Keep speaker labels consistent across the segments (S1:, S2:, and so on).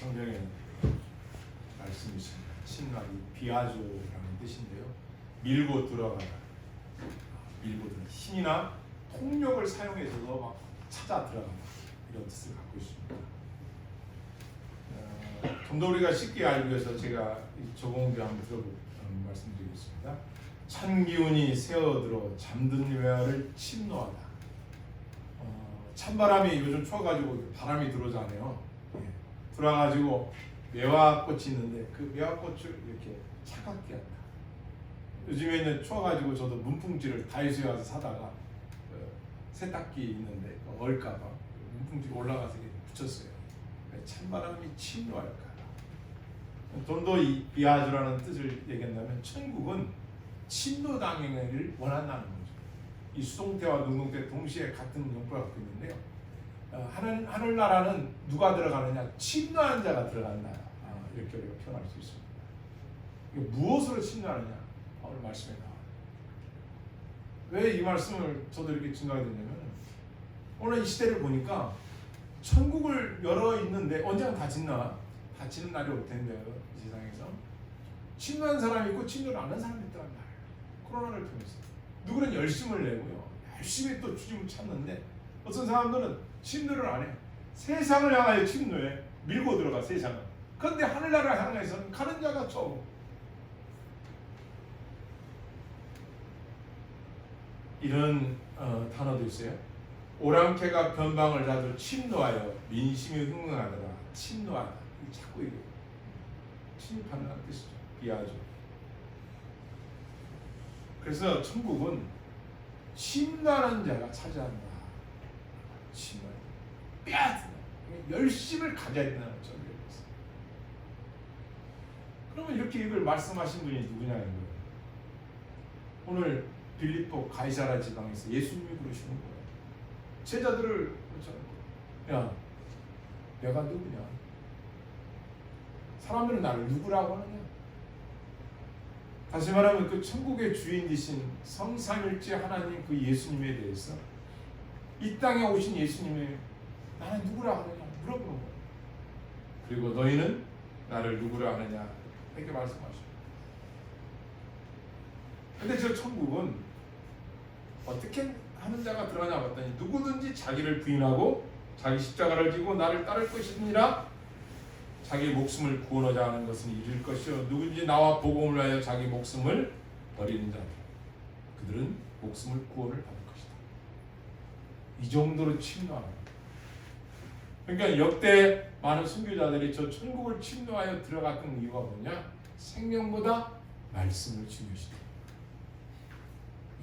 S1: 성경에 말씀이 있습니다. 친노하기 비아조라는 뜻인데요. 밀고 들어가다, 밀고 들어 힘이나 폭력을 사용해서도 막 찾아 들어가다 이런 뜻을 갖고 있습니다. 좀 더 우리가 쉽게 알기 위해서 제가 적용도 한번 말씀드리겠습니다. 찬 기운이 새어들어 잠든 외화를 침노하다. 찬바람이 요즘 추워가지고 바람이 들어오잖아요. 들어와가지고 매화꽃이 있는데 그 매화꽃을 이렇게 차갑게 한다. 요즘에는 추워가지고 저도 문풍지를 다이소에 가서 사다가 세탁기 있는데 얼까봐 문풍지 올라가서 붙였어요. 찬바람이 침노할까. 돈도 비아주라는 뜻을 얘기한다면 천국은 침노당하기를 원한다는 거죠. 이 수동태와 능동태 동시에 같은 용법을 갖고 있는데요. 하늘나라는 누가 들어가느냐? 침노한 자가 들어간다. 이렇게 우리가 표현할 수 있습니다. 이거 무엇으로 침노하느냐? 오늘 말씀에 나와요. 왜 이 말씀을 저도 이렇게 증가하게 됐냐면 오늘 이 시대를 보니까 천국을 열어 있는데 언젠가 다 짓나? 닫히는 날이 올 텐데요. 이 세상에서 침노한 사람이 있고 침노를 안 한 사람이 있다는 말이에요. 코로나를 통해서 누구는 열심을 내고요. 열심히 또 주님을 찾는데 어떤 사람들은 침노를 안 해요. 세상을 향하여 침노해 밀고 들어가 세상을. 그런데 하늘나라를 향해서는 가는 자가 적어. 이런 단어도 있어요. 오랑캐가 변방을 다들 침노하여 민심이 흥흥하더라. 침노하다. 자꾸 이게 침입한다는 뜻이죠. 비하죠. 그래서 천국은 침노하는 자가 차지한다. 침을 빼앗는다. 열심을 가져야 된다는 거죠. 그러면 이렇게 이걸 말씀하신 분이 누구냐는 거예요. 오늘 빌립보 가이사라 지방에서 예수님이 그러시는 거예요. 제자들을 야, 내가 누구냐? 사람들은 나를 누구라고 하느냐? 다시 말하면 그 천국의 주인 되신 성삼일체 하나님 그 예수님에 대해서 이 땅에 오신 예수님이 나는 누구라 하느냐 물어보는 거예요. 그리고 너희는 나를 누구라 하느냐 이렇게 말씀하십니다. 근데 저 천국은 어떻게 하는 자가 들어가냐 봤더니 누구든지 자기를 부인하고 자기 십자가를 지고 나를 따를 것이니라. 자기 목숨을 구원하자 하는 것은 이룰 것이요 누구든지 나와 복음을 위하여 자기 목숨을 버리는 자들 그들은 목숨을 구원을 받을 것이다. 이 정도로 침노하는 거예요. 그러니까 역대 많은 선교자들이 저 천국을 침노하여 들어갔던 이유가 뭐냐? 생명보다 말씀을 중요시다.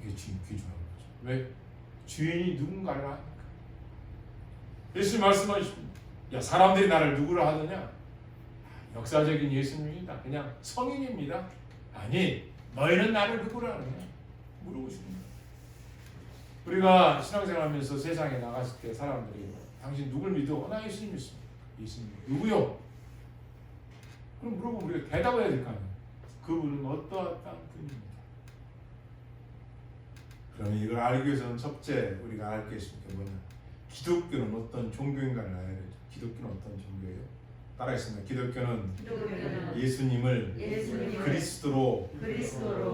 S1: 이게 귀중한 거죠. 왜? 주인이 누군가를 아니까. 예수님 말씀하십니다. 야, 사람들이 나를 누구라 하느냐? 역사적인 예수님입니다. 그냥 성인입니다. 아니, 너희는 나를 누구라 하느냐? 물어보시는 거예요. 우리가 신앙생활하면서 세상에 나갔을 때 사람들이 당신 누굴 믿어? 나 예수님 믿습니다. 예수님 누구요? 그럼 물어보면 우리가 대답해야 될 거 아니에요. 그분은 어떠한 분입니다. 그러면 이걸 알기 위해서는 첫째 우리가 알 게 있습니다. 뭐냐? 기독교는 어떤 종교인가를 알아야 되죠. 기독교는 어떤 종교예요? 따라했습니다. 기독교는 예수님을 그리스도로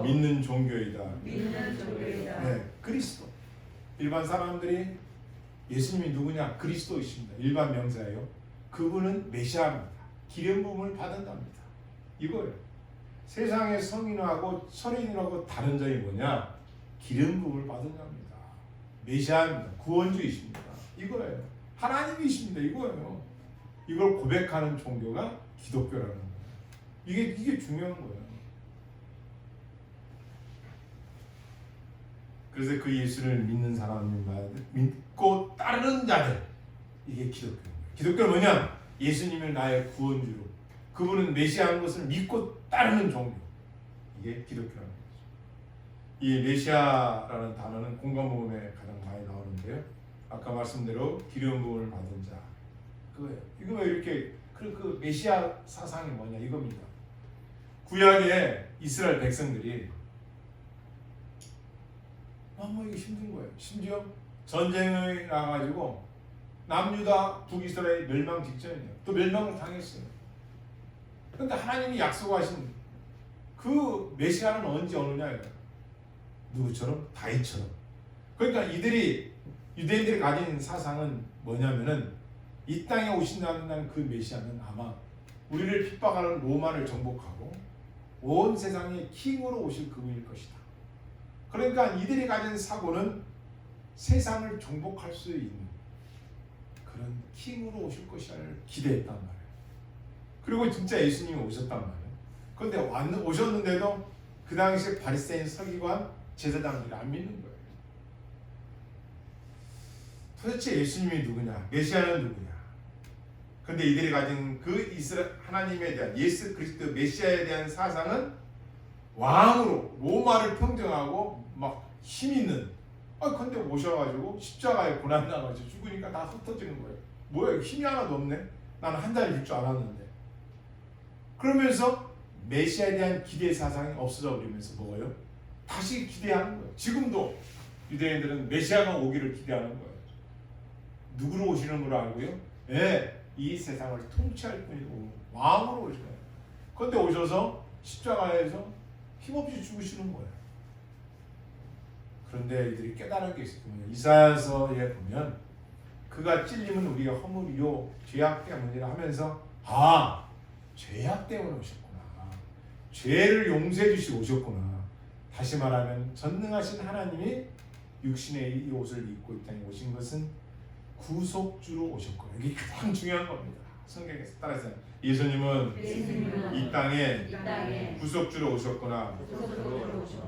S1: 믿는 종교이다. 네, 그리스도. 일반 사람들이 예수님이 누구냐? 그리스도이십니다. 일반 명사예요. 그분은 메시아입니다. 기름 부음을 받은답니다. 이거예요. 세상의 성인하고 철인하고 다른 점이 뭐냐? 기름 부음을 받은 자입니다. 메시아입니다. 구원주이십니다. 이거예요. 하나님이십니다. 이거예요. 이걸 고백하는 종교가 기독교라는 거예요. 이게 중요한 거예요. 그래서 그 예수를 믿는 사람들, 믿고 따르는 자들, 이게 기독교예요. 기독교는 뭐냐? 예수님을 나의 구원주로, 그분은 메시아인 것을 믿고 따르는 종교. 이게 기독교라는 거죠. 이 메시아라는 단어는 공관복음에 가장 많이 나오는데요. 아까 말씀대로 기름 부음을 받은 자. 그거예요. 이거 왜 이렇게 그 메시아 사상이 뭐냐 이겁니다. 구약의 이스라엘 백성들이 너무 이게 힘든 거예요. 심지어 전쟁에 나가지고 남유다 북이스라엘 멸망 직전이에요. 또 멸망을 당했어요. 그런데 하나님이 약속하신 그 메시아는 언제 오느냐 이거예요. 누구처럼? 다윗처럼. 그러니까 이들이 유대인들이 가진 사상은 뭐냐면은 이 땅에 오신다는 그 메시아는 아마 우리를 핍박하는 로마를 정복하고 온 세상의 킹으로 오실 그분일 것이다. 그러니까 이들이 가진 사고는 세상을 정복할 수 있는 그런 킹으로 오실 것이라를 기대했단 말이에요. 그리고 진짜 예수님이 오셨단 말이에요. 그런데 오셨는데도 그 당시에 바리새인 서기관 제사장들이 안 믿는 거예요. 도대체 예수님이 누구냐? 메시아는 누구냐? 근데 이들이 가진 그 하나님에 대한 예수 그리스도 메시아에 대한 사상은 왕으로 로마를 평정하고 막 힘 있는 근데 오셔가지고 십자가에 고난 나가지고 죽으니까 다 흩어지는 거예요. 뭐야 힘이 하나도 없네. 나는 한 달이 될 줄 알았는데. 그러면서 메시아에 대한 기대 사상이 없어져 버리면서 뭐예요? 다시 기대하는 거예요. 지금도 유대인들은 메시아가 오기를 기대하는 거예요. 누구로 오시는 걸 알고요? 네, 이 세상을 통치할 분이고 왕으로 오시는 거예요. 그런데 오셔서 십자가에서 힘없이 죽으시는 거예요. 그런데 이들이 깨달은 게 있거든요. 이사야서에 보면 그가 찔림은 우리가 허물이요 죄악 때문이라 하면서 죄악 때문에 오셨구나. 죄를 용서해 주시고 오셨구나. 다시 말하면 전능하신 하나님이 육신의 이 옷을 입고 이 땅에 오신 것은 구속주로 오셨구나. 이게 가장 중요한 겁니다. 성경에서 따라서 예수님은 이 땅에 구속주로 오셨구나.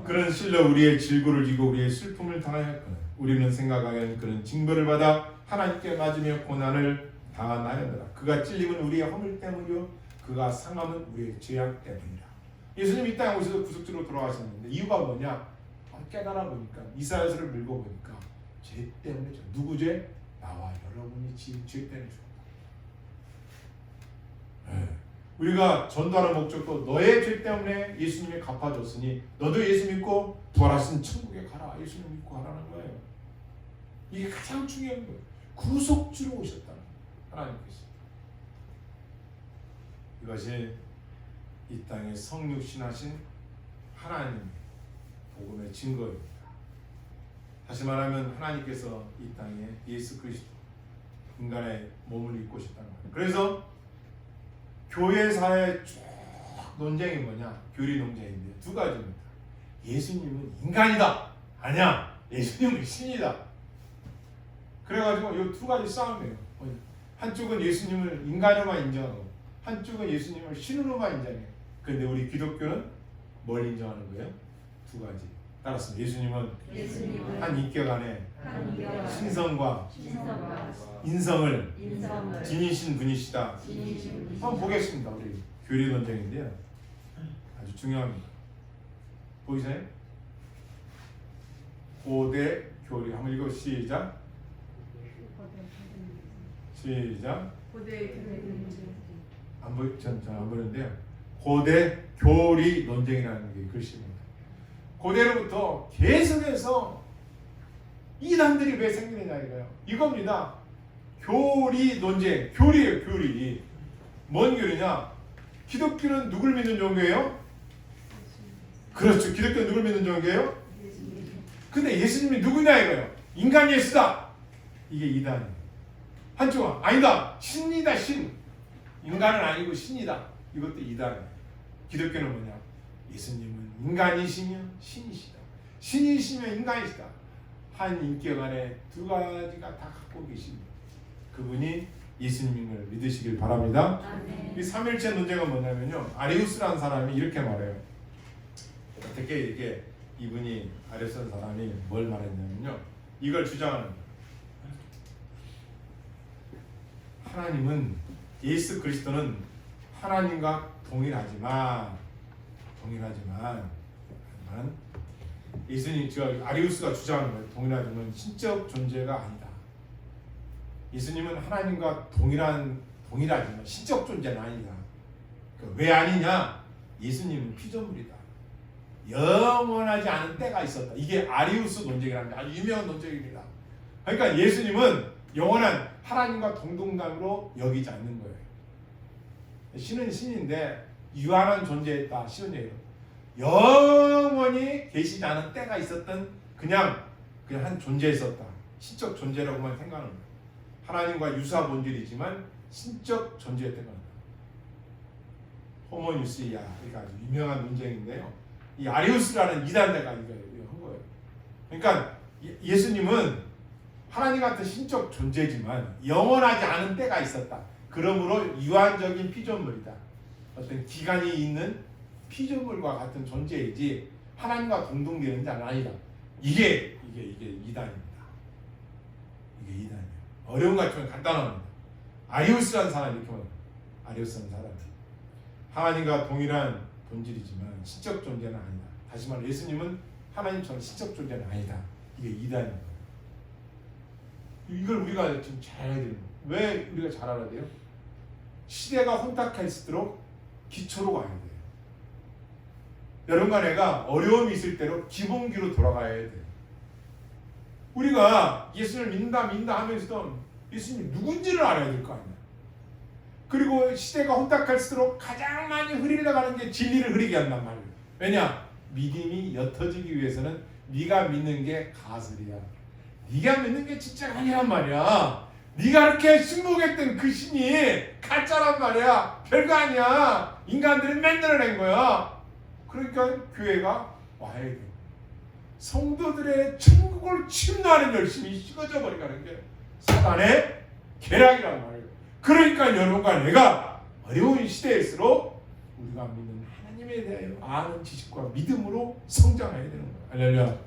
S1: 그런 실로 우리의 질고를 지고 우리의 슬픔을 당하였구나. 우리는 생각하기에는 그런 징벌을 받아 하나님께 맞으며 고난을 당하나이다. 그가 찔림은 우리의 허물 때문이요 그가 상함은 우리의 죄악 때문이라. 예수님 이 땅에 오셔서 구속주로 돌아가셨는데 이유가 뭐냐? 깨달아 보니까 이사야서를 읽어 보니까 죄 때문이죠. 누구 죄? 나와 여러분이 지은 죄 때문에 죽었다. 우리가 전도하는 목적도 너의 죄 때문에 예수님이 갚아줬으니 너도 예수 믿고 부활하신 천국에 가라. 예수님 믿고 가라는 거예요. 이게 가장 중요한 거예요. 구속주로 오셨다. 하나님께서. 이것이 이 땅에 성육신하신 하나님 복음의 증거입니다. 다시 말하면 하나님께서 이 땅에 예수 그리스도 인간의 몸을 입고 오셨다는 거예요. 그래서 교회사의 쭉 논쟁이 뭐냐? 교리 논쟁인데 두 가지입니다. 예수님은 인간이다. 아니야. 예수님은 신이다. 그래가지고 이 두 가지 싸움이에요. 한쪽은 예수님을 인간으로만 인정하고 한쪽은 예수님을 신으로만 인정해요. 그런데 우리 기독교는 뭘 인정하는 거예요? 두 가지. 따라서 예수님은 한 인격 안에 신성과 인성을 지니신 분이시다. 한번 보겠습니다. 우리 교리 논쟁인데요. 아주 중요합니다. 보이세요? 고대 교리. 한번 읽어 시작. 안 보이는데요. 고대 교리 논쟁이라는 게 글씨입니다. 고대로부터 계속해서 이단들이 왜 생기느냐 이거예요. 이겁니다. 교리 논쟁. 교리예요. 교리. 뭔 교리냐? 기독교는 누굴 믿는 종교예요? 그렇죠. 기독교는 누굴 믿는 종교예요? 근데 예수님이 누구냐 이거예요. 인간 예수다. 이게 이단이에요. 한쪽은 아니다. 신이다. 신. 인간은 아니고 신이다. 이것도 이단이에요. 기독교는 뭐냐? 예수님은 인간이시며 신이시다. 신이시며 인간이시다. 한 인격 안에 두 가지가 다 갖고 계십니다. 그분이 예수님을 믿으시길 바랍니다. 이 삼일체 논쟁은 뭐냐면요. 아리우스라는 사람이 이렇게 말해요. 어떻게 이게 이분이 아리우스라는 사람이 뭘 말했냐면요. 이걸 주장하는 거예요. 하나님은 예수 그리스도는 하나님과 동일하지만 예수님 아리우스가 주장하는 거예요. 동일하지만 신적 존재가 아니다. 예수님은 하나님과 동일하지만 신적 존재는 아니다. 왜 아니냐? 예수님은 피조물이다. 영원하지 않은 때가 있었다. 이게 아리우스 논쟁이라는 아주 유명한 논쟁입니다. 그러니까 예수님은 영원한 하나님과 동등감으로 여기지 않는 거예요. 신은 신인데 유한한 존재였다. 쉬운 얘기로 영원히 계시지 않은 때가 있었던 그냥 한 존재였었다. 신적 존재라고만 생각하는 거예요. 하나님과 유사 본질이지만 신적 존재였던 겁니다. 호모뉴스이아, 그러니까 아주 유명한 논쟁인데요. 이 아리우스라는 이단자가 이거 한 거예요. 그러니까 예수님은 하나님 같은 신적 존재지만 영원하지 않은 때가 있었다. 그러므로 유한적인 피조물이다. 어떤 기간이 있는 피조물과 같은 존재이지 하나님과 동등되는 자는 아니다. 이게 이단입니다. 이게 이단이에요. 어려운 것 같지만 간단합니다. 아리우스라는 사람이 이렇게 말합니다. 아리우스라는 사람. 하나님과 동일한 본질이지만 신적 존재는 아니다. 다시 말해 예수님은 하나님처럼 신적 존재는 아니다. 이게 이단입니다. 이걸 우리가 지금 잘 알아야 돼요. 왜 우리가 잘 알아야 돼요? 시대가 혼탁할수록 기초로 가야 돼요. 여러분과 내가 어려움이 있을 때로 기본기로 돌아가야 돼요. 우리가 예수를 믿는다 하면서도 예수님이 누군지를 알아야 될 거 아니야. 그리고 시대가 혼탁할수록 가장 많이 흐리려가는 게 진리를 흐리게 한단 말이에요. 왜냐? 믿음이 옅어지기 위해서는 네가 믿는 게 가설이야. 네가 믿는 게 진짜가 아니란 말이야. 네가 이렇게 신목했던 그 신이 가짜란 말이야. 별거 아니야. 인간들이 만들어낸 거야. 그러니까 교회가 와야 돼. 성도들의 천국을 침노하는 열심이 식어져 버리가는 게 사단의 계략이란 말이에요. 그러니까 여러분과 내가 어려운 시대일수록 우리가 믿는 하나님에 대하여 아는 지식과 믿음으로 성장해야 되는 거예요. 할렐루야.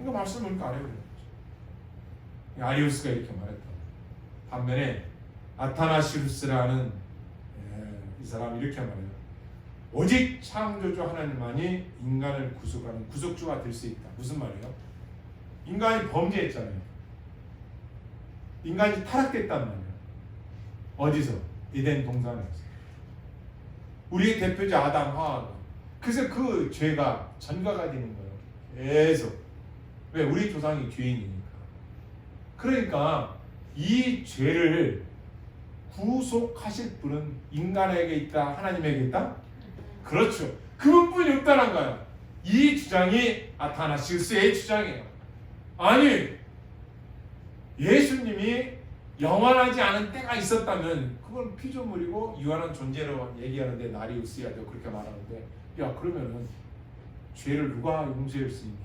S1: 이거 말씀을 그러니까 알아야 되는 거죠. 아리우스가 이렇게 말했다. 반면에 아타나시루스라는 이 사람이 이렇게 말해요. 오직 창조주 하나님만이 인간을 구속하는 구속주가 될 수 있다. 무슨 말이에요? 인간이 범죄했잖아요. 인간이 타락됐단 말이에요. 어디서? 에덴 동산에서. 우리의 대표자 아담 하와가. 그래서 그 죄가 전가가 되는 거예요. 계속. 왜? 우리 조상이 죄인이니까. 그러니까 이 죄를 구속하실 분은 인간에게 있다, 하나님에게 있다? 그렇죠. 그분뿐이 없다는 거야. 이 주장이 아타나시우스의 주장이에요. 아니, 예수님이 영원하지 않은 때가 있었다면 그건 피조물이고 유한한 존재로 얘기하는데 나리우스야도 그렇게 말하는데, 야 그러면은 죄를 누가 용서할 수 있냐?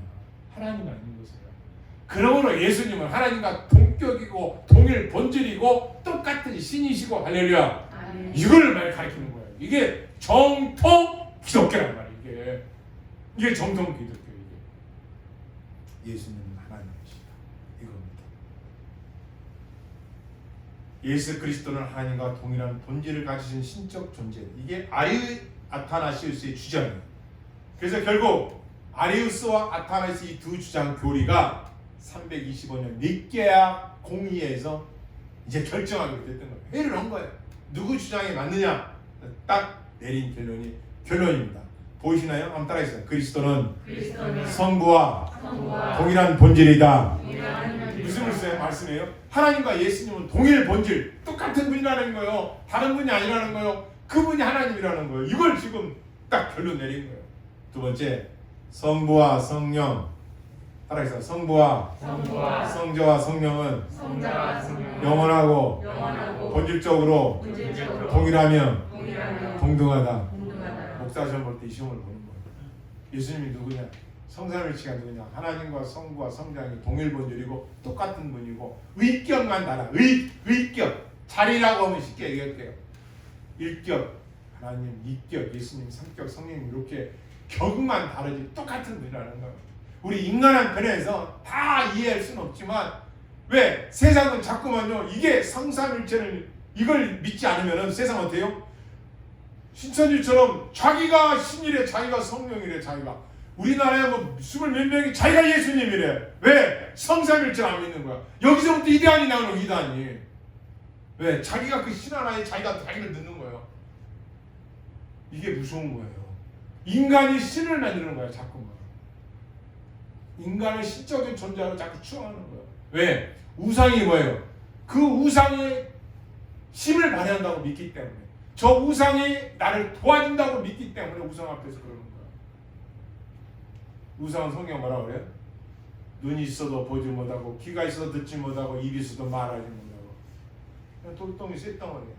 S1: 하나님 아니겠어요? 그러므로 예수님은 하나님과 동격이고 동일 본질이고 똑같은 신이시고 할렐루야. 이걸 말 가르치는 거예요. 이게 정통 기독교란 말이에요. 이게 정통 기독교. 이게 예수님은 하나님이시다. 이겁니다. 예수 그리스도는 하나님과 동일한 본질을 가지신 신적 존재. 이게 아타나시우스의 주장이에요. 그래서 결국 아리우스와 아타나시우스 이 두 주장 교리가 325년 니케아 공의회에서 이제 결정하게 됐던 거예요. 회의를 한 거예요. 누구 주장이 맞느냐? 딱 내린 결론입니다. 보이시나요? 한번 따라해주세요. 그리스도는 성부와 동일한 본질이다. 무슨 말씀이에요? 하나님과 예수님은 동일 본질, 똑같은 분이라는 거예요. 다른 분이 아니라는 거예요. 그분이 하나님이라는 거예요. 이걸 지금 딱 결론 내린 거예요. 두 번째, 성부와 성령. 따라해서 성부와 성자와 성령은 영원하고 본질적으로 동일하며 동등하다. 목사 시험 볼 때 이 시험을 보는 거예요. 예수님이 누구냐? 성삼일체가 누구냐? 하나님과 성부와 성장이 동일 본질이고 똑같은 분이고 의격만 달라. 의격. 자리라고 하면 쉽게 얘기할게요. 일격 하나님, 이격 예수님, 삼격 성령 이렇게 격만 다르지 똑같은 분이라는 거예요. 우리 인간한 편에서 다 이해할 수는 없지만 왜? 세상은 자꾸만요 이게 성삼일체를 이걸 믿지 않으면 세상 어때요? 신천지처럼 자기가 신이래, 자기가 성령이래, 자기가 우리나라에 뭐 20몇 명이 자기가 예수님이래. 왜? 성삼일체를 안 믿는 거야. 여기서부터 이단이 나오는 이단이. 왜? 자기가 그 신 하나에 자기가 자기를 넣는 거예요. 이게 무서운 거예요. 인간이 신을 만드는 거야 자꾸만. 인간을 신적인 존재로 자꾸 추앙하는 거예요. 왜? 우상이 뭐예요? 그 우상의 힘을 발휘한다고 믿기 때문에, 저 우상이 나를 도와준다고 믿기 때문에 우상 앞에서 그러는 거야. 우상은 성경 뭐라 그래요? 눈이 있어도 보지 못하고, 귀가 있어도 듣지 못하고, 입이 있어도 말하지 못하고, 그냥 돌덩이 쇳덩어리야.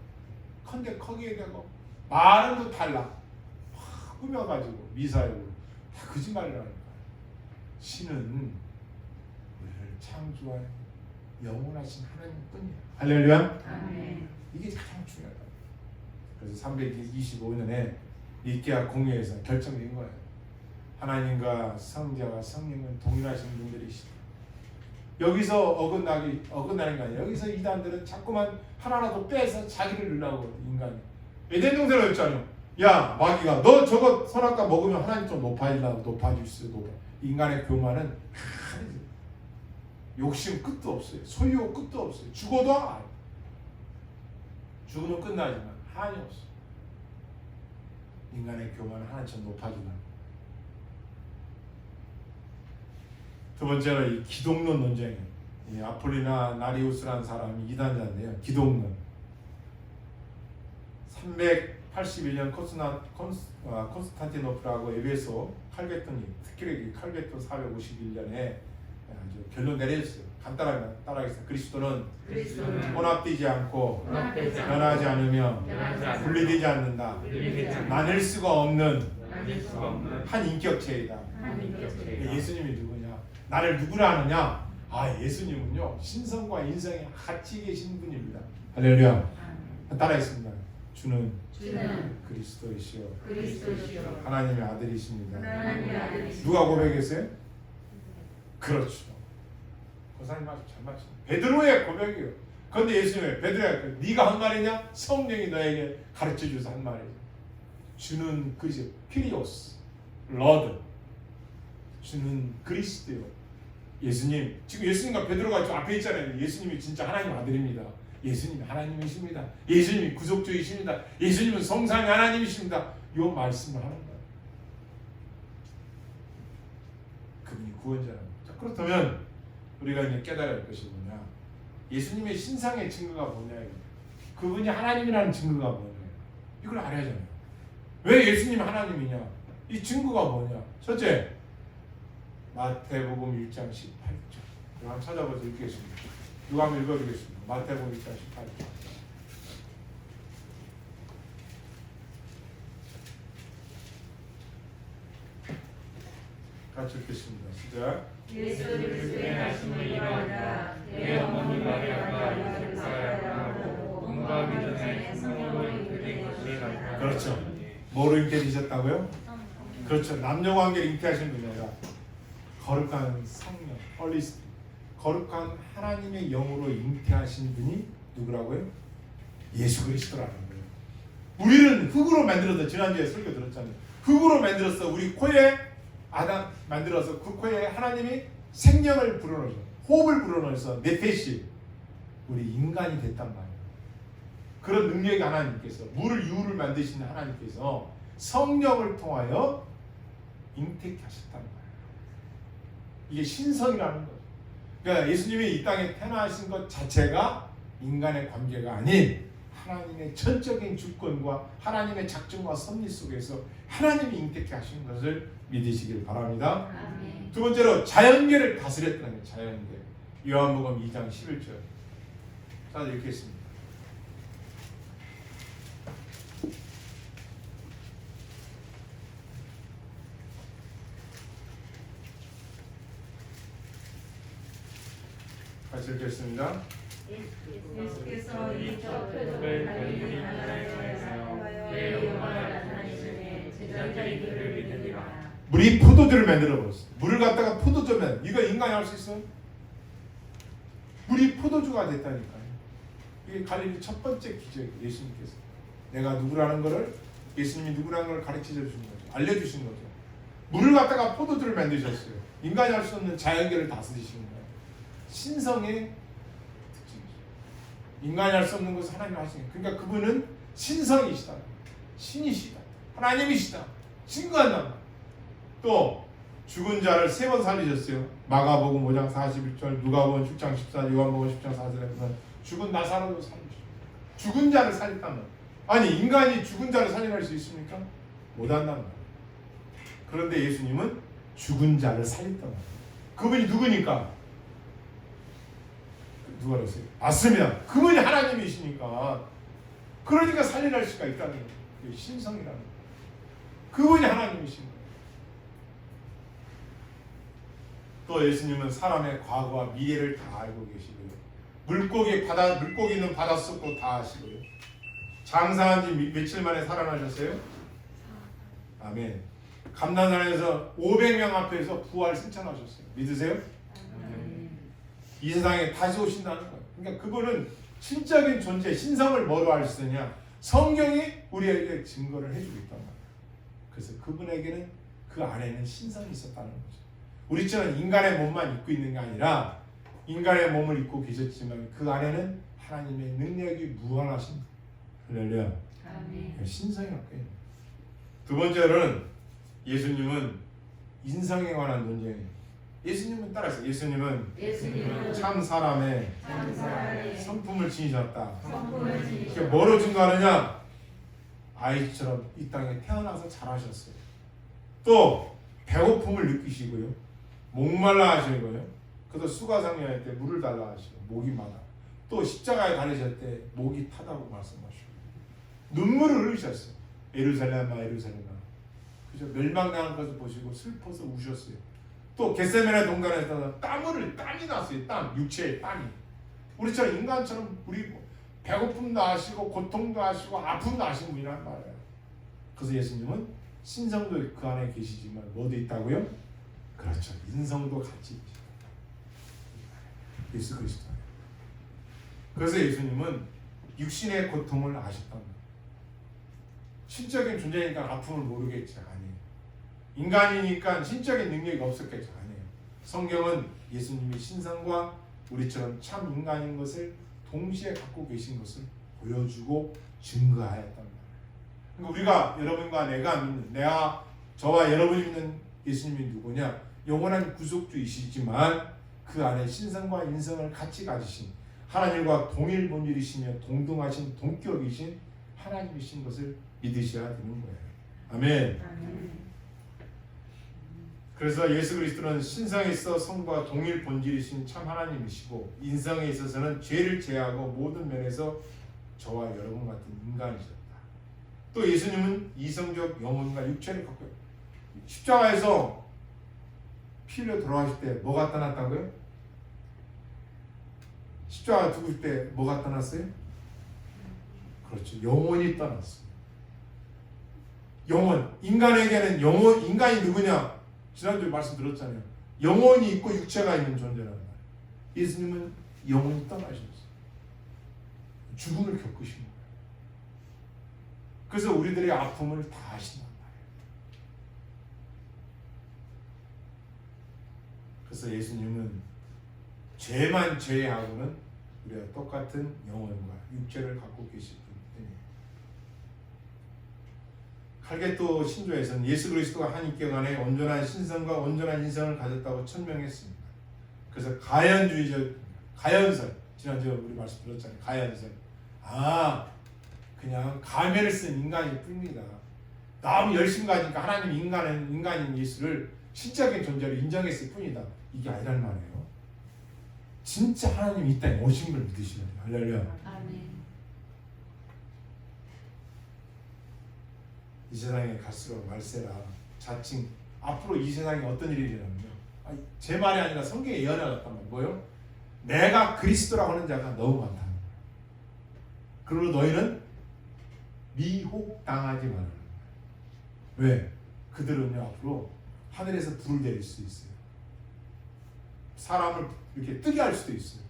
S1: 컨대 커기에 되고 말은 또 달라. 막 꾸며가지고 미사일로 다 거짓말을 하니까. 신은 우리를 창조한 영원하신 하나님뿐이야. 할렐루야.
S2: 아멘.
S1: 이게 가장 중요하다. 그래서 325년에 니케아 공회에서 결정된 거예요. 하나님과 성자와 성령은 동일하신 분들이시다. 여기서 어긋나는 게 아니라, 여기서 이단들은 자꾸만 하나라도 빼서 자기를 누르려고 인간이. 에덴 동산을 했잖아요. 야 마귀가, 너 저거 선악과 먹으면 하나님 좀 높아질 수도. 인간의 교만은 욕심 끝도 없어요. 소유 끝도 없어요. 죽어도 죽으면 끝나지만 한이 없어. 인간의 교만은 하나님처럼 높아지나. 두 번째로 이 기독론 논쟁이에요. 이 아폴리나 나리우스라는 사람이 이단자인데요. 기독론. 381년 콘스탄티노플하고 에베소 칼게톤이, 특히 칼게톤 451년에 아주 결론 내렸어요. 간단하게 따라하겠습니다. 그리스도는 혼합되지 않고 변하지 않으며 분리되지 않는다. 나눌 수가 없는 한 인격체이다. 예수님이 누구냐? 나를 누구라 하느냐? 예수님은요, 신성과 인성이 같이 계신 분입니다. 할렐루야. 따라했습니다. 주는 그리스도이시오. 하나님의 아들이십니다. 누가 고백했어요? 그렇죠. 고사님 잘 맞죠. 베드로의 고백이에요. 그런데 예수님이 베드로야, 네가 한 말이냐? 성령이 너에게 가르쳐 줘서 한 말이죠. 주는 그리스도, 피리오스, 러드. 주는 그리스도요. 예수님, 지금 예수님과 베드로가 저 앞에 있잖아요. 예수님이 진짜 하나님 아들입니다. 예수님이 하나님이십니다. 예수님이 구속주이십니다. 예수님은 성삼위 하나님이십니다. 이 말씀을 하는 거예요. 그분이 구원자랍니다. 그렇다면 우리가 이제 깨달아야 할 것이 뭐냐? 예수님의 신상의 증거가 뭐냐? 그분이 하나님이라는 증거가 뭐냐? 이걸 알아야 하잖아요. 왜 예수님이 하나님이냐? 이 증거가 뭐냐? 첫째, 마태복음 1장 18절. 이거 한번 찾아봐서 읽겠습니다. 누가 한번 읽어주겠습니다. 마태복음 1장 18절. 같이 읽겠습니다. 시작.
S2: 예수 그리스도의 말씀을 이루어라. 내 어머니 마리아가 요셉을 사랑하고 몸과 믿음에 성령으로 잉태된 것이라.
S1: 그렇죠. 뭐로 잉태되셨다고요? 그렇죠. 남녀 관계를 잉태하신 분이 아니라 거룩한 성령, 헐리스피, 거룩한 하나님의 영으로 잉태하신 분이 누구라고요? 예수 그리스도라는 거예요. 우리는 흙으로 만들어서, 지난주에 설교 들었잖아요. 흙으로 만들어서 우리 코에 아담 만들어서 그 코에 하나님이 생명을 불어넣어서, 호흡을 불어넣어서 네페시, 우리 인간이 됐단 말이에요. 그런 능력이 하나님께서, 물을 유를 만드시는 하나님께서 성령을 통하여 잉태케 하셨단 말이에요. 이게 신성이라는 거죠. 그러니까 예수님이 이 땅에 태어나신 것 자체가 인간의 관계가 아닌 하나님의 전적인 주권과 하나님의 작정과 섭리 속에서 하나님이 잉태케 하신 것을 믿으시길 바랍니다.
S2: 아멘.
S1: 두 번째로 자연계를 다스렸다는 거예요. 자연계. 요한복음 2장 11절. 자, 읽겠습니다. 같이 읽겠습니다.
S2: 예수께서 이적 표적을 갈릴리 나라에서 내 영광을 나타내시니 제자들이 그를 믿으리라.
S1: 물이 포도주를 만들어 버렸어. 물을 갖다가 포도주면 이거 인간이 할 수 있어? 물이 포도주가 됐다니까요. 이게 갈릴리 첫 번째 기적이에요. 예수님께서 내가 누구라는 것을, 예수님이 누구라는 걸 가르쳐 주신 거죠. 알려주신 거죠. 물을 갖다가 포도주를 만드셨어요. 인간이 할 수 없는 자연계를 다스리신 거예요. 신성의 특징이죠. 인간이 할 수 없는 것을 하나님이 하시는 거예요. 그러니까 그분은 신성이시다, 신이시다, 하나님이시다 증거한단 말이에요. 또 죽은 자를 3번 살리셨어요. 마가복음 5장 41절, 누가복음 10장 14절, 요한복음 10장 4절에 보면 죽은 나사로도 살리시고 죽은 자를 살렸단 말이에요. 아니 인간이 죽은 자를 살려낼 수 있습니까? 못한단 말이에요. 그런데 예수님은 죽은 자를 살렸단 말이에요. 그분이 누구니까? 누가 그랬어요? 맞습니다. 그분이 하나님이시니까. 그러니까 살려낼 수가 있다는 거예요. 신성이라는 거예요. 그분이 하나님이신 거예요. 또 예수님은 사람의 과거와 미래를 다 알고 계시고요. 물고기 있는 바닷속도 다 아시고요. 장사한 지 며칠 만에 살아나셨어요? 아멘. 감난산에서 500명 앞에서 부활 승천하셨어요. 믿으세요? 이 세상에 다시 오신다는 거예요. 그러니까 그분은 신적인 존재, 신성을 뭐로 알 수 있느냐? 성경이 우리에게 증거를 해주고 있단 말이에요. 그래서 그분에게는 그 안에는 신성이 있었다는 거죠. 우리처럼 인간의 몸만 입고 있는 게 아니라 인간의 몸을 입고 계셨지만 그 안에는 하나님의 능력이 무한하신 할렐루야. 신성이 갖고 있는. 두 번째로는 예수님은 인성에 관한 논쟁이에요. 예수님은 따라서 예수님은 참 사람의 성품을 지니셨다. 이게 뭐로 증거하느냐? 아이처럼 이 땅에 태어나서 자라셨어요. 또 배고픔을 느끼시고요. 목말라 하시고요. 그래서 수가상여할 때 물을 달라 하시고 목이 마다. 또 십자가에 달리실 때 목이 타다고 말씀하시고 눈물을 흘리셨어요. 예루살렘아 예루살렘아. 그죠? 멸망당한 것을 보시고 슬퍼서 우셨어요. 또 겟세마네 동산에서 땀이 났어요. 육체의 땀이. 우리처럼 인간처럼 우리 배고픔도 하시고 고통도 하시고 아픔도 하신 분이란 말이에요. 그래서 예수님은 신성도 그 안에 계시지만 뭐도 있다고요? 그렇죠. 인성도 같이 계시다. 예수 그리스도. 그래서 예수님은 육신의 고통을 아셨단 말이에요. 신적인 존재니까 아픔을 모르겠지. 아니에요. 인간이니까 신적인 능력이 없었겠죠. 아니에요. 성경은 예수님이 신성과 우리처럼 참 인간인 것을 동시에 갖고 계신 것을 보여주고 증거하였단 말이에요. 그러니까 우리가 여러분과 내가 저와 여러분이 믿는 예수님이 누구냐? 영원한 구속주이시지만 그 안에 신성과 인성을 같이 가지신 하나님과 동일 본질이시며 동등하신 동격이신 하나님이신 것을 믿으셔야 되는 거예요. 아멘. 그래서 예수 그리스도는 신성에 있어 성과 동일 본질이신 참 하나님이시고 인성에 있어서는 죄를 제하고 모든 면에서 저와 여러분 같은 인간이셨다. 또 예수님은 이성적 영혼과 육체를 갖고 십자가에서 피 흘려 돌아가실 때 뭐가 떠났다고요? 십자가 죽을 때 뭐가 떠났어요? 그렇죠. 영혼이 떠났어요. 영혼. 인간에게는 영혼, 인간이 누구냐? 지난주에 말씀드렸잖아요. 영혼이 있고 육체가 있는 존재라는 말이에요. 예수님은 영혼이 떠나셨어요. 죽음을 겪으신 거예요. 그래서 우리들의 아픔을 다 하신단 말이에요. 그래서 예수님은 죄만 제외하고는 우리가 똑같은 영혼과 육체를 갖고 계실 분이에요. 칼게토 신조에서는 예수 그리스도가 하나님께 관해 온전한 신성과 온전한 인성을 가졌다고 천명했습니다. 그래서 가연설 지난주에 우리 말씀 들었잖아요. 가연설. 그냥 가면을 쓴 인간일 뿐입니다. 너무 열심히 가니까 하나님 인간인 예수를 신적인 존재로 인정했을 뿐이다. 이게 아니란 말이에요. 진짜 하나님이 이 땅에 오신 걸 믿으시면 돼요. 할렐루야.
S2: 아멘.
S1: 이 세상에 갈수록 말세라 자칭 앞으로 이 세상에 어떤 일이 일어나면요. 제 말이 아니라 성경에 예언하였단 말이에요. 뭐요? 내가 그리스도라고 하는 자가 너무 많다는 거예요. 그리고 너희는 미혹당하지 말아라. 왜? 그들은요 앞으로 하늘에서 불을 내릴 수 있어요. 사람을 이렇게 뜨게 할 수도 있어요.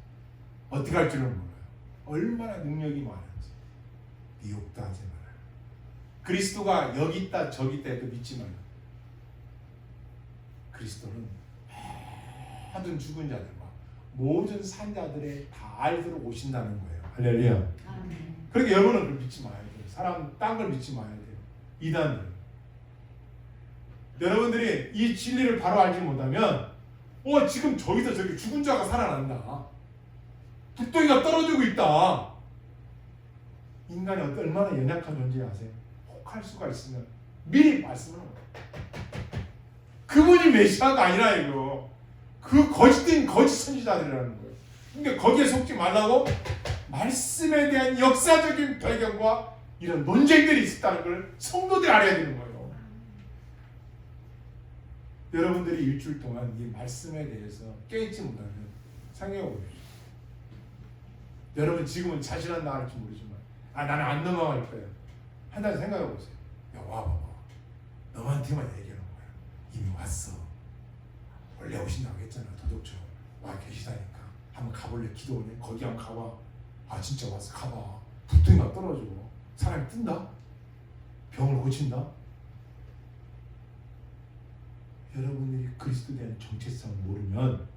S1: 어떻게 할 줄은 몰라요. 얼마나 능력이 많은지. 미혹도 하지 말아요. 그리스도가 여기 있다 저기 있다 해도 믿지 말아요. 그리스도는 모든 죽은 자들과 모든 산자들의 다 알도록 오신다는 거예요. 할렐루야.
S2: 아멘.
S1: 그러니까 여러분은 그걸 믿지 마야 돼요. 사람 딴 걸 믿지 마야 돼요. 이단들. 여러분들이 이 진리를 바로 알지 못하면 지금 저기서 저기 죽은 자가 살아난다. 불덩이가 떨어지고 있다. 인간이 얼마나 연약한 존재 아세요? 혹할 수가 있으면 미리 말씀을 하는 거예요. 그분이 메시아가 아니라 이거. 그 거짓된 거짓 선지자들이라는 거예요. 그러니까 거기에 속지 말라고 말씀에 대한 역사적인 배경과 이런 논쟁들이 있었다는 걸 성도들이 알아야 되는 거예요. 여러분들이 일주일 동안 이 말씀에 대해서 깨있지 못하면 생각해 보십시오. 여러분 지금은 자신은 나갈지 모르지만 나는 안 넘어갈 거야. 한 달 생각해 보세요. 야 와봐봐. 너한테만 얘기하는 거야. 이미 왔어. 원래 오신다고 했잖아. 도덕처 와 계시다니까. 한번 가볼래? 기도원에 거기 한번 가봐. 진짜 왔어. 가봐. 불덩이가 떨어져. 사람이 뜬다? 병을 고친다? 여러분들이 그리스도에 대한 정체성을 모르면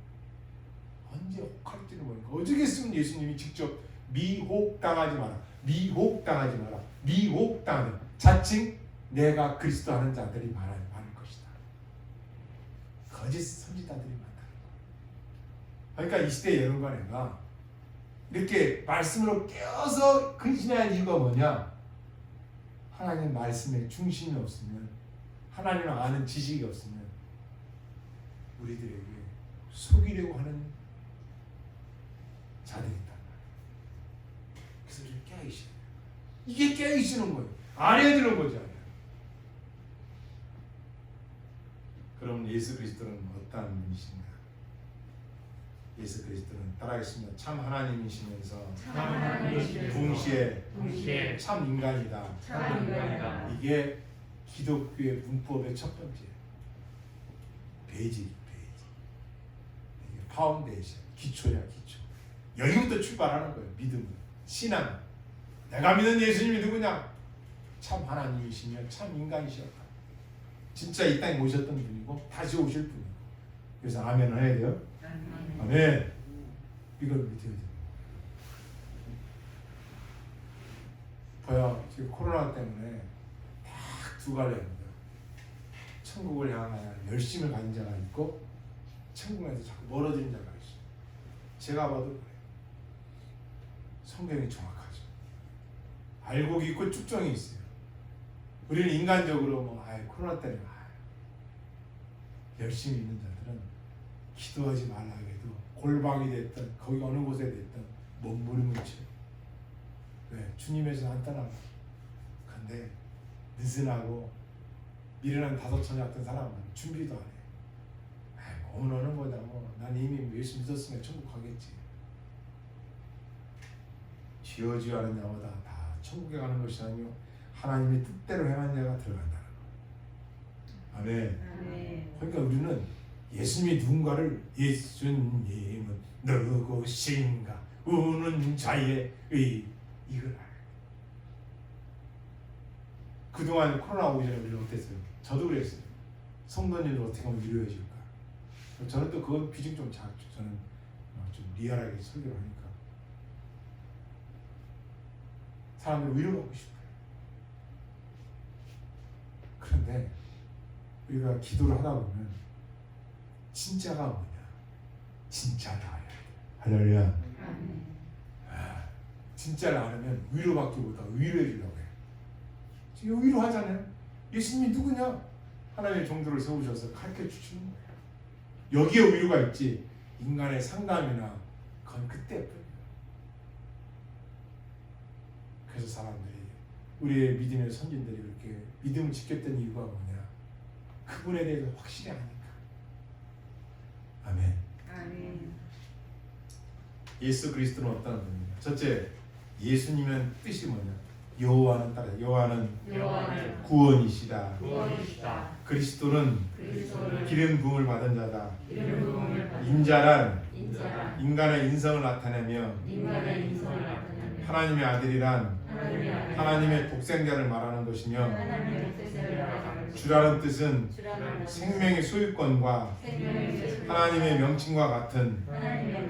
S1: 언제 혹할지를 모르니까 어쩌겠으면 예수님이 직접 미혹당하지 마라. 미혹당하지 마라. 미혹당하는 자칭 내가 그리스도 하는 자들이 많을 것이다. 거짓 선지자들이 많다. 그러니까 이 시대 여러분과 내가 이렇게 말씀으로 깨어서 근신해야 할 이유가 뭐냐? 하나님 말씀에 중심이 없으면, 하나님을 아는 지식이 없으면 우리들에게 속이려고 하는 자들이 있단 말이에요. 그래서 우리를 깨우치는 거예요. 이게 깨우치는 거예요. 알아야 되는 거죠. 그럼 예수 그리스도는 어떤 분이신가? 예수 그리스도는 따라하겠습니다. 참 하나님이시면서 동시에 참 인간이다. 이게 기독교의 문법의 첫 번째 베이직. 이게 파운데이션, 기초야 기초. 여기부터 출발하는 거예요. 믿음은, 신앙. 내가 믿는 예수님이 누구냐? 참 하나님이시며 참 인간이셨다. 진짜 이 땅에 오셨던 분이고 다시 오실 분이고. 그래서 아멘을 해야 돼요. 아멘. 이걸 믿어야 돼요. 봐요. 지금 코로나 때문에 딱 두 갈래입니다. 천국을 향하여 열심을 가진 자가 있고 천국에서 자꾸 멀어지는 자가 있어요. 제가 봐도 그래요. 성경이 정확하죠. 알곡이 있고 쭉정이 있어요. 우리는 인간적으로 코로나 때문에 열심히 있는 자들은 기도하지 말라 해도 골방이 됐든 거기 어느 곳에 됐든 몸부림을쳐요. 왜? 주님에서 안 떠나고. 근데 느슨하고 미련한 다섯천이 같은 사람은 준비도 안 해. 너는 뭐다 난 이미 예수 믿었으면 천국 가겠지. 지어지어 하는 자마다 다 천국에 가는 것이 아니요 하나님의 뜻대로 행한 자가 들어간다는 거. 아멘. 그러니까 우리는 예수님이 누군가를 예수님은 누구신가 우는 자의 의 이걸 알아요. 그동안 코로나 오기 전에 우리는 어땠어요? 저도 그랬어요. 성도님들 어떻게 하면 위로해 줄까? 저는 또 그건 비중 좀 작죠. 저는 좀 리얼하게 설교를 하니까 사람들 위로받고 싶어요. 그런데 우리가 기도를 하다 보면 진짜가 뭐냐? 진짜다. 할렐루야. 진짜를 알으면 위로받기보다 위로해 주려고 해요. 지금 위로하잖아요. 예수님이 누구냐? 하나님의 종들을 세우셔서 가르쳐 주시는 거예요. 여기에 위로가 있지 인간의 상담이나 그건 그때뿐이에요. 그래서 사람들이 우리의 믿음의 선진들이 그렇게 믿음을 지켰던 이유가 뭐냐? 그분에 대해서 확실히 아니까. 아멘. 예수 그리스도는 어떤 분입니까? 첫째, 예수님은 뜻이 뭐냐? 여호와는 따라 여호와는 구원이시다. 그리스도는 기름 부음을 받은 자다. 인자란 인간의 인성을 나타내며 하나님의 아들이란 하나님의 독생자를 말하는 것이며 주라는 뜻은 생명의 소유권과 하나님의 명칭과 같은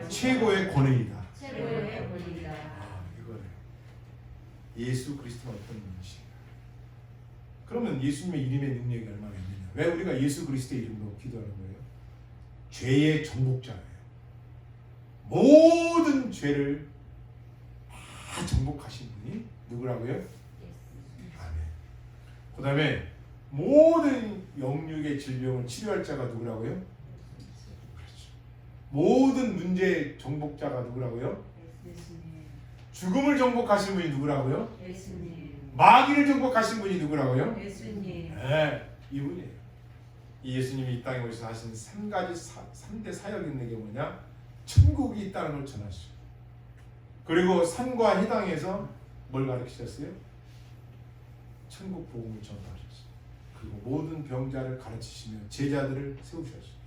S1: 최고의 권위이다. 이거예요. 예수 그리스도는 어떤 분이신가? 그러면 예수님의 이름의 능력이 얼마나 있느냐? 왜 우리가 예수 그리스도의 이름으로 기도하는 거예요? 죄의 정복자예요. 모든 죄를 다 정복하신 분이 누구라고요? 아멘. 그 다음에 모든 영육의 질병을 치료할 자가 누구라고요? 그렇죠. 모든 문제의 정복자가 누구라고요? 죽음을 정복하신 분이 누구라고요? 마귀를 정복하신 분이 누구라고요? 네, 이분이에요. 이 예수님이 이 땅에 오셔서 하신 3대 사역이 있는 게 뭐냐? 천국이 있다는 걸 전하시죠. 그리고 산과 해당에서 뭘 가르치셨어요? 천국 복음을 전파하셨어요. 그리고 모든 병자를 가르치시며 제자들을 세우셨어요.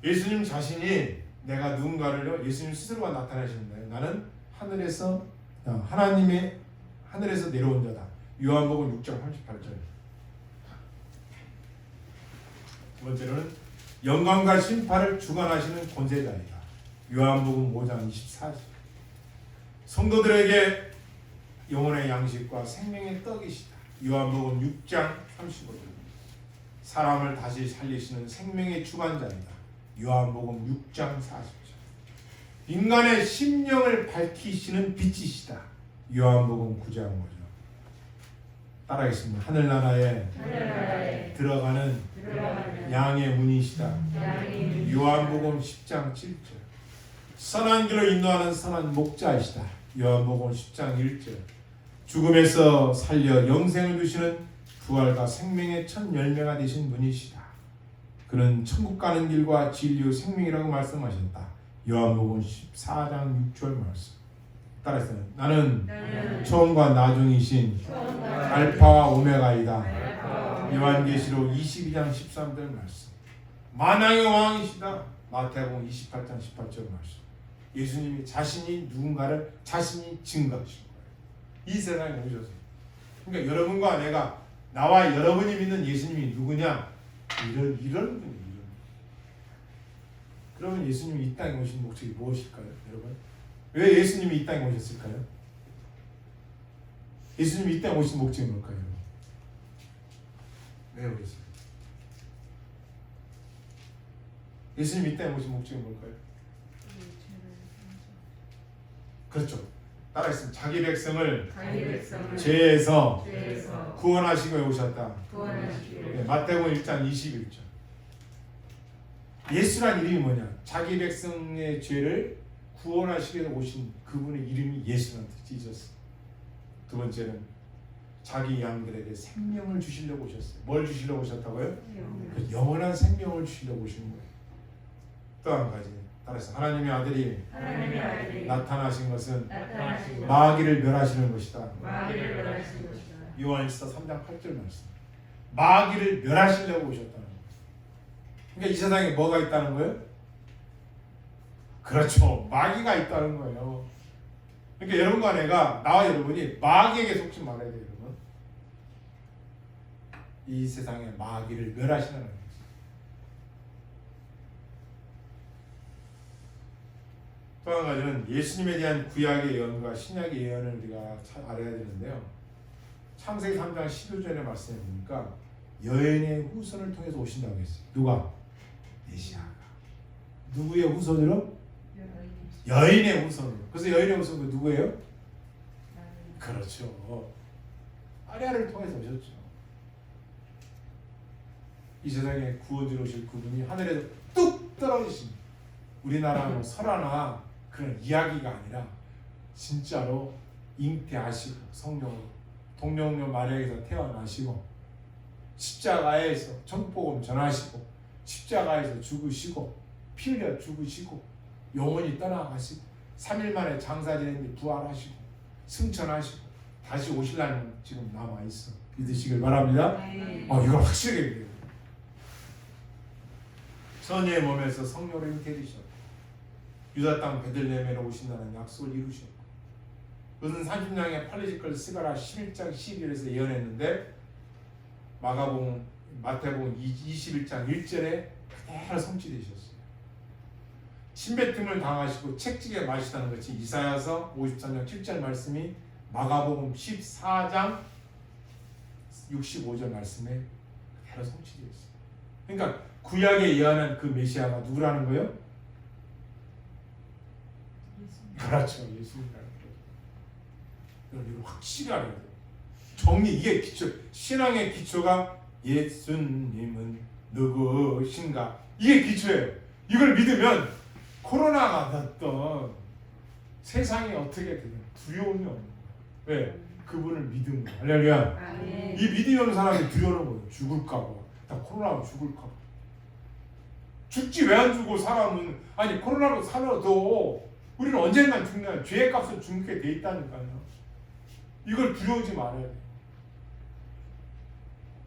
S1: 예수님 자신이 내가 누군가를요, 예수님 스스로가 나타나시는데요. 나는 하늘에서 하나님의 하늘에서 내려온 자다. 요한복음 6장 38절. 두 번째로는 영광과 심판을 주관하시는 권세자이다. 요한복음 5장 24절. 성도들에게 영혼의 양식과 생명의 떡이시다. 요한복음 6장 35절. 사람을 다시 살리시는 생명의 주관자이다. 요한복음 6장 40절. 인간의 심령을 밝히시는 빛이시다. 요한복음 9장 5절. 따라하겠습니다. 하늘나라에 들어가는 양의 문이시다. 요한복음 10장 7절. 선한 길로 인도하는 선한 목자이시다. 요한복음 10장 1절. 죽음에서 살려 영생을 주시는 부활과 생명의 첫 열매가 되신 분이시다. 그는 천국 가는 길과 진리요 생명이라고 말씀하셨다. 요한복음 14장 6절 말씀. 따라서 나는 처음과 나중이신 알파와 오메가이다. 요한계시록 22장 13절 말씀. 만왕의 왕이시다. 마태복음 28장 18절 말씀. 예수님이 자신이 누군가를 자신이 증거하신 거예요. 이 세상에 오셔서. 그러니까 여러분과 내가, 나와 여러분이 믿는 예수님이 누구냐? 이런 분이에요. 그러면 예수님이 이 땅에 오신 목적이 무엇일까요, 여러분? 왜 예수님이 이 땅에 오셨을까요? 예수님이 이 땅에 오신 목적이 뭘까요? 왜 오셨어요? 예수님이 이 땅에 오신 목적이 뭘까요? 그렇죠. 따라했습니다. 자기 백성을 죄에서 구원하시고 오셨다. 네, 마태복음 1장 21절. 예수란 이름이 뭐냐? 자기 백성의 죄를 구원하시기 위해서 오신 그분의 이름이 예수라는 뜻이었어요. 두 번째는 자기 양들에게 생명을 주시려고 오셨어요. 뭘 주시려고 오셨다고요? 영원한 생명을 주시려고 오신 거예요. 또 한 가지. 따라서 하나님의 아들이 나타나신 것은 마귀를 멸하시는 것이다. 요한일서 3장 8절 말씀. 마귀를 멸하시려고 오셨다는 거예요. 그러니까 이 세상에 뭐가 있다는 거예요? 그렇죠. 마귀가 있다는 거예요. 그러니까 여러분과 내가, 나와 여러분이 마귀에게 속지 말아야 돼요, 여러분. 이 세상에 마귀를 멸하시는 거예요. 또 한 가지는 예수님에 대한 구약의 예언과 신약의 예언을 우리가 잘 알아야 되는데요. 창세기 3장 11절의 말씀에 보니까 여인의 후손을 통해서 오신다고 했어요. 누가? 메시아가. 누구의 후손으로? 여인의 후손으로. 그래서 여인의 후손은 누구예요? 그렇죠. 마리아를 통해서 오셨죠. 이 세상에 구원주로 오실 그분이 하늘에서 뚝 떨어지신, 우리나라 뭐 설화나 그런 이야기가 아니라 진짜로 잉태하시고 성령으로 동정녀 마리아에서 태어나시고 십자가에서 전복음 전하시고 십자가에서 죽으시고 피 흘려 죽으시고 영원히 떠나가시고 3일 만에 장사 지냈는데 부활하시고 승천하시고 다시 오실라는 지금 남아있어. 믿으시길 바랍니다. 이걸 확실하게 믿어요. 선의의 몸에서 성령으로 잉태되셨고 유다 땅 베들레헴에 오신다는 약속을 이루셨고 그것은 30냥의 팔리시컬 스가라 11장 12절에서 예언했는데 마태복음 21장 1절에 그대로 성취되셨어요. 침뱉음을 당하시고 책찍에 마시다는 것이 이사야서 53장 7절 말씀이 마가복음 14장 65절 말씀에 그대로 성취되었어요. 그러니까 구약에 예언한 그 메시아가 누구라는 거예요? 알았죠. 예수님이라는 거. 여러분 이거 확실히 알아야 돼요. 정리 이게 기초. 신앙의 기초가 예수님은 누구신가? 이게 기초예요. 이걸 믿으면 코로나가 됐던 세상이 어떻게 되든 두려움이 없는 거예요. 왜? 그분을 믿은 거예요. 할렐루야.
S2: 아멘.
S1: 이 믿음이 없는 사람이 두려운 거예요. 죽을까 봐. 나 코로나로 죽을까 봐. 죽지 왜 안 죽고 사람은 아니 코로나로 살아도 우리는 언젠간 죽는 죄의 값을 죽게 돼 있다니까요. 이걸 두려우지 말아야 돼.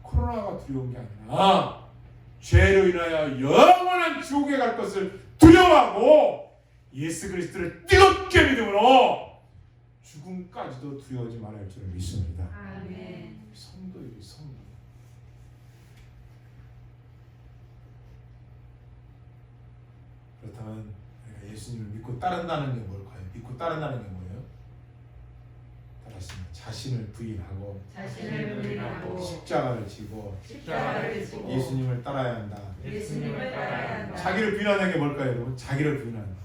S1: 코로나가 두려운 게 아니라 죄로 인하여 영원한 지옥에 갈 것을 두려워하고 예수 그리스도를 뜨겁게 믿음으로 죽음까지도 두려워하지 말아야 할 줄을 믿습니다.
S2: 아멘.
S1: 성도예요, 성도. 그렇다면 우리가 예수님을 믿고 따른다는 게 뭘까요? 믿고 따른다는 게 뭐예요? 따랐습니다. 자신을 부인하고
S2: 자신을 부인하고
S1: 십자가를 지고
S2: 십자가를 지고
S1: 예수님을 따라야 한다.
S2: 예수님을 따라야 한다.
S1: 자기를 부인하는 게 뭘까요, 여러분? 자기를 부인한다.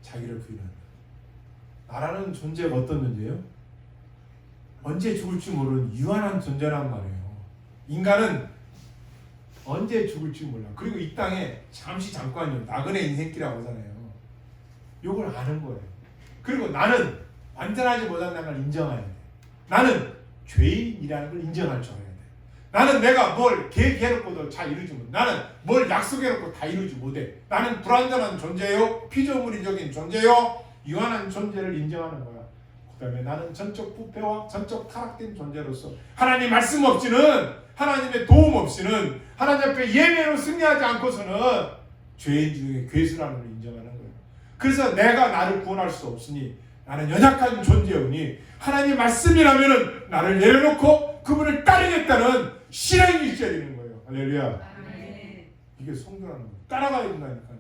S1: 자기를 부인한다. 나라는 존재가 어떤 존재예요? 언제 죽을지 모르는 유한한 존재란 말이에요. 인간은 언제 죽을지 몰라. 그리고 이 땅에 잠깐이요. 나그네 인생길이라고 하잖아요. 요걸 아는 거예요. 그리고 나는 완전하지 못한다는 걸 인정해야 돼. 나는 죄인이라는 걸 인정할 줄 알아야 돼. 나는 내가 뭘 계획해놓고도 잘 이루지 못해. 나는 뭘 약속해놓고 다 이루지 못해. 나는 불완전한 존재요. 피조물이적인 존재요. 유한한 존재를 인정하는 거야. 그 다음에 나는 전적 부패와 전적 타락된 존재로서 하나님 말씀 없이는 하나님의 도움 없이는 하나님 앞에 예배로 승리하지 않고서는 죄인 중에 괴수라는 걸 인정하는 거예요. 그래서 내가 나를 구원할 수 없으니 나는 연약한 존재이니 하나님 말씀이라면 나를 내려놓고 그분을 따르겠다는 실행이 있어야 되는 거예요. 할렐루야.
S2: 아멘.
S1: 이게 성도라는 거예요. 따라가야 된다니까요.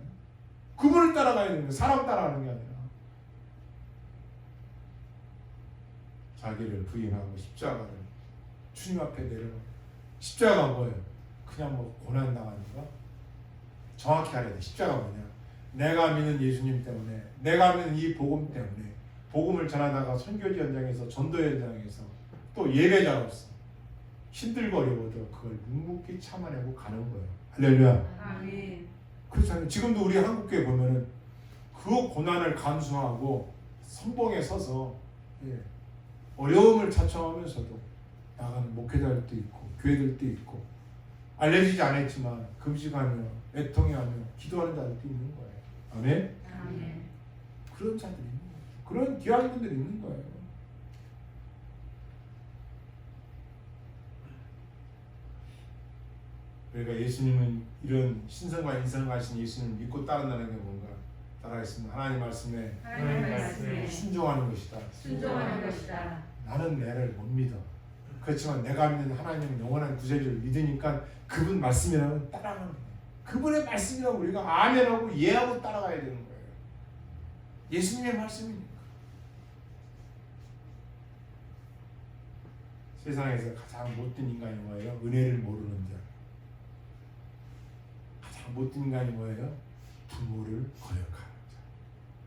S1: 그분을 따라가야 되는 거예요. 사람 따라가는 게 아니라. 자기를 부인하고 십자가를 주님 앞에 내려놓고. 십자가가 뭐예요? 그냥 뭐 고난 당하는 거? 정확히 알아야 돼. 십자가가 뭐냐? 내가 믿는 예수님 때문에, 내가 믿는 이 복음 때문에 복음을 전하다가 선교지 현장에서, 전도 현장에서 또 예배자로서 힘들고 어려워도 그걸 묵묵히 참아내고 가는 거예요. 할렐루야.
S2: 아멘.
S1: 그렇잖아요. 지금도 우리 한국교회 보면은 그 고난을 감수하고 선봉에 서서 어려움을 자청하면서도 나가는 목회자들도 있고 교회들도 있고 알려지지 않았지만 금식하며 애통해하며 기도하는 자들도 있는 거예요. 아멘.
S2: 아멘.
S1: 그런 자들이 있는 거예요. 그런 귀한 분들이 있는 거예요. 그러니까 예수님은 이런 신성과 인성을 가신 예수님을 믿고 따른다는 게 뭔가 따라하겠습니다. 하나님 말씀에
S2: 하나님 말씀에
S1: 순종하는 것이다.
S2: 순종하는 것이다.
S1: 나는 내를 못 믿어. 그렇지만 내가 믿는 하나님은 영원한 구세주를 믿으니까 그분 말씀이라면 따라가는 거예요. 그분의 말씀이라고 우리가 아멘하고 이해하고 따라가야 되는 거예요. 예수님의 말씀이니까. 세상에서 가장 못된 인간이 뭐예요? 은혜를 모르는 자. 가장 못된 인간이 뭐예요? 부모를 거역하는 자.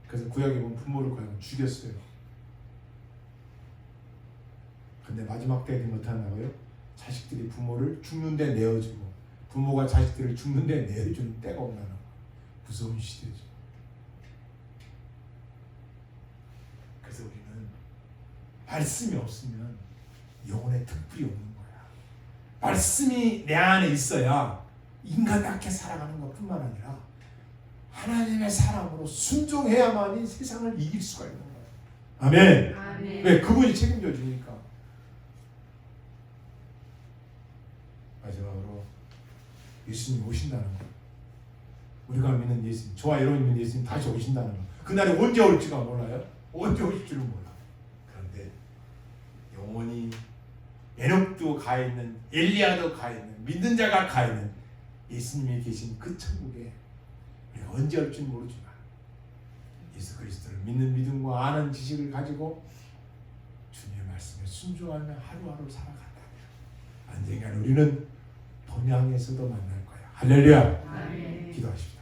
S1: 그래서 구약에 보면 부모를 거역하면 죽였어요. 근데 마지막 때에 어떻게 한다고요? 자식들이 부모를 죽는데 내어주고 부모가 자식들을 죽는데 내어주는 때가 온다는 거. 무서운 시대죠. 그래서 우리는 말씀이 없으면 영혼의 특불이 없는 거야. 말씀이 내 안에 있어야 인간답게 살아가는 것뿐만 아니라 하나님의 사람으로 순종해야만이 세상을 이길 수가 있는 거야. 아멘.
S2: 아멘.
S1: 왜? 그분이 책임져 주니까. 마지막으로 예수님 오신다는 거. 우리가 믿는 예수님, 저와 여러분이 믿는 예수님 다시 오신다는 거. 그날이 언제 올지가 몰라요. 언제 오실 줄은 몰라. 그런데 영원히 에녹도 가 있는, 엘리야도 가 있는, 믿는 자가 가 있는 예수님이 계신 그 천국에 우리가 언제 올지는 모르지만 예수 그리스도를 믿는 믿음과 아는 지식을 가지고 주님의 말씀에 순종하며 하루하루 살아간다면 언젠가 우리는 본향에서도 만날 거야. 할렐루야.
S2: 아멘.
S1: 기도하십시오.